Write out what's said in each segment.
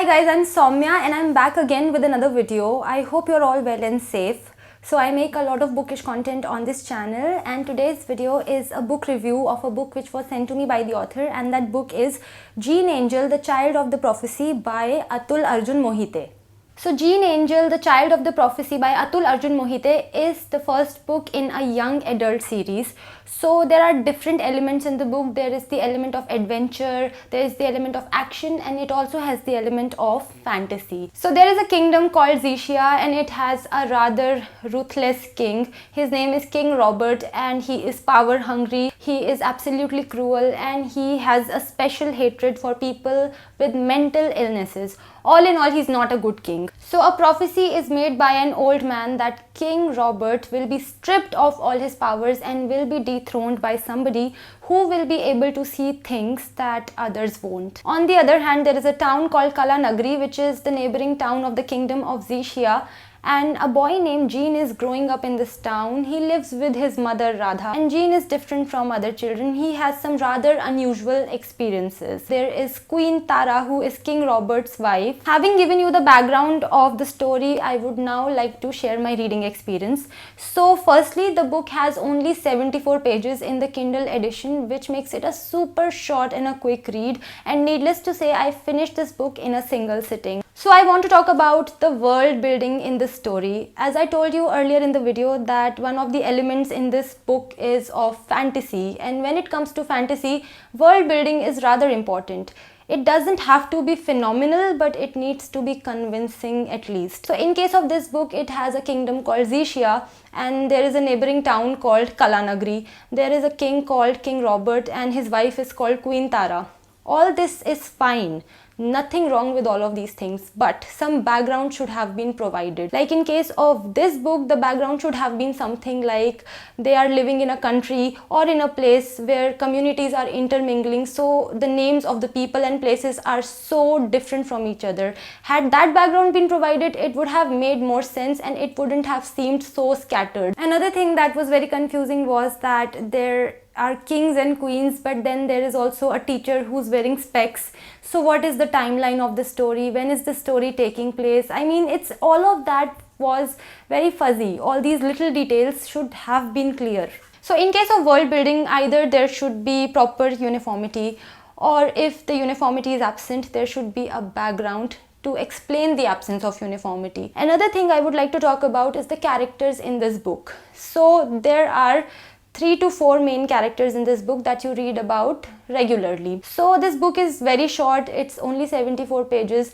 Hi guys, I'm Soumya and I'm back again with another video. I hope you're all well and safe. So I make a lot of bookish content on this channel, and today's video is a book review of a book which was sent to me by the author, and that book is Gene Angel, The Child of the Prophecy by Atul Arjun Mohite. So Gene Angel, The Child of the Prophecy by Atul Arjun Mohite is the first book in a young adult series. So there are different elements in the book. There is the element of adventure, there is the element of action, and it also has the element of fantasy. So there is a kingdom called Zycia, and it has a rather ruthless king. His name is King Robert, and he is power hungry. He is absolutely cruel, and he has a special hatred for people with mental illnesses. All in all, he's not a good king. So a prophecy is made by an old man that King Robert will be stripped of all his powers and will be dethroned by somebody who will be able to see things that others won't. On the other hand, there is a town called Kalanagri, which is the neighboring town of the kingdom of Zycia. And a boy named Gene is growing up in this town. He lives with his mother Radha, and Gene is different from other children. He has some rather unusual experiences. There is Queen Tara, who is King Robert's wife. Having given you the background of the story, I would now like to share my reading experience. So firstly, the book has only 74 pages in the Kindle edition, which makes it a super short and a quick read, and needless to say, I finished this book in a single sitting. So I want to talk about the world building in this story. As I told you earlier in the video that one of the elements in this book is of fantasy, and when it comes to fantasy, world building is rather important. It doesn't have to be phenomenal, but it needs to be convincing at least. So in case of this book, it has a kingdom called Zycia, and there is a neighboring town called Kalanagri. There is a king called King Robert, and his wife is called Queen Tara. All this is fine. Nothing wrong with all of these things, but some background should have been provided. Like in case of this book, the background should have been something like they are living in a country or in a place where communities are intermingling, so the names of the people and places are so different from each other. Had that background been provided, it would have made more sense and it wouldn't have seemed so scattered. Another thing that was very confusing was that there are kings and queens, but then there is also a teacher who's wearing specs. So what is the timeline of the story? When is the story taking place? I mean, it's all of that was very fuzzy. All these little details should have been clear. So in case of world building, either there should be proper uniformity, or if the uniformity is absent, there should be a background to explain the absence of uniformity. Another thing I would like to talk about is the characters in this book. So there are 3 to 4 main characters in this book that you read about regularly. So this book is very short, it's only 74 pages.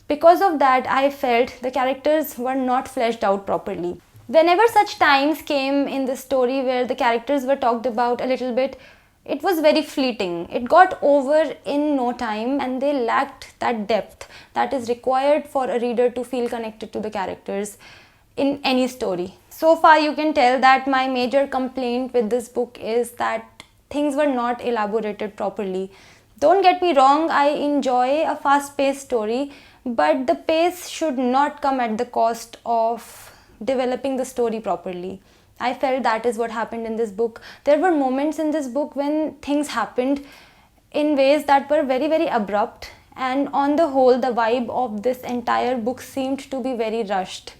Because of that, I felt the characters were not fleshed out properly. Whenever such times came in the story where the characters were talked about a little bit, it was very fleeting. It got over in no time, and they lacked that depth that is required for a reader to feel connected to the characters in any story. So far you can tell that my major complaint with this book is that things were not elaborated properly. Don't get me wrong, I enjoy a fast-paced story, but the pace should not come at the cost of developing the story properly. I felt that is what happened in this book. There were moments in this book when things happened in ways that were very, very abrupt, and on the whole, the vibe of this entire book seemed to be very rushed.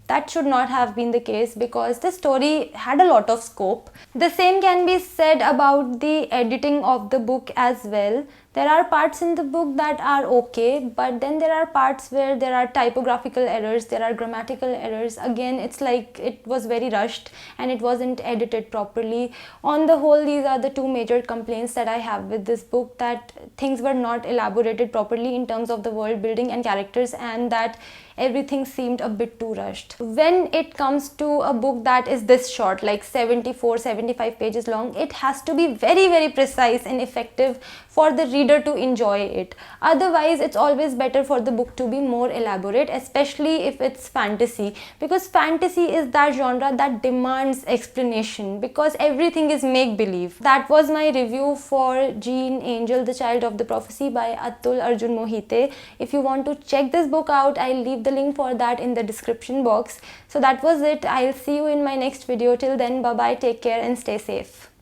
That should not have been the case because the story had a lot of scope. The same can be said about the editing of the book as well. There are parts in the book that are okay, but then there are parts where there are typographical errors, there are grammatical errors. Again, it's like it was very rushed and it wasn't edited properly. On the whole, these are the 2 major complaints that I have with this book, that things were not elaborated properly in terms of the world building and characters, and that everything seemed a bit too rushed. When it comes to a book that is this short, like 74-75 pages long, it has to be very, very precise and effective for the reader to enjoy it. Otherwise, it's always better for the book to be more elaborate, especially if it's fantasy, because fantasy is that genre that demands explanation, because everything is make-believe. That was my review for Gene Angel, The Child of the Prophecy by Atul Arjun Mohite. If you want to check this book out, I'll leave the link for that in the description box. So that was it. I'll see you in my next video. Till then, bye bye, take care and stay safe.